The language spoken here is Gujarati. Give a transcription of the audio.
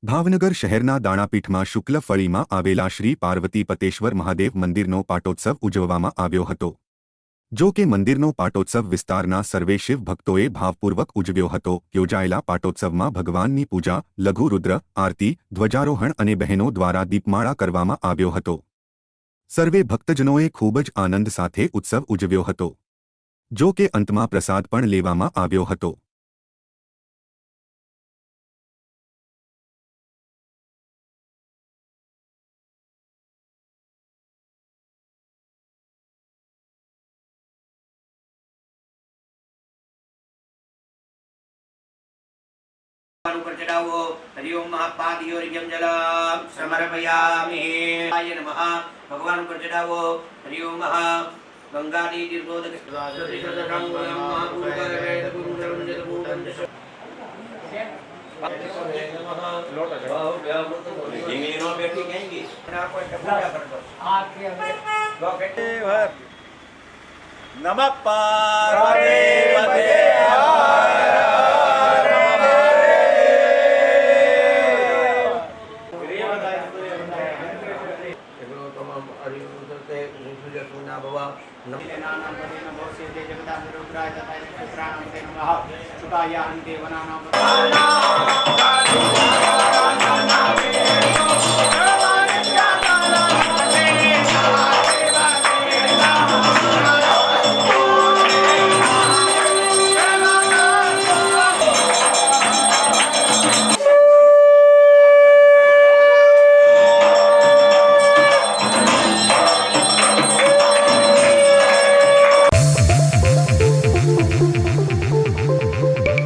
ભાવનગર શહેરના દાણાપીઠમાં શુક્લ ફળીમાં આવેલા શ્રી પાર્વતી પતેશ્વર મહાદેવ મંદિરનો પાટોત્સવ ઉજવવામાં આવ્યો હતો। જો કે મંદિરનો પાટોત્સવ વિસ્તારના સર્વે શિવ ભક્તોએ ભાવપૂર્વક ઉજવ્યો હતો। યોજાયેલા પાટોત્સવમાં ભગવાનની પૂજા, લઘુ રુદ્ર આરતી, ધ્વજારોહણ અને બહેનો દ્વારા દીપમાળા કરવામાં આવ્યો હતો। સર્વે ભક્તજનોએ ખૂબ જ આનંદ સાથે ઉત્સવ ઉજવ્યો હતો। જો કે અંતમાં પ્રસાદ પણ લેવામાં આવ્યો હતો। पर चढ़ावो। हरि ओम महापादियोर्घ्यं जलं समर्पयामि। आय नमः। भगवान पर चढ़ावो। हरि ओम महा गंगादी तीर्थोदक नमः पार्वती पते नमः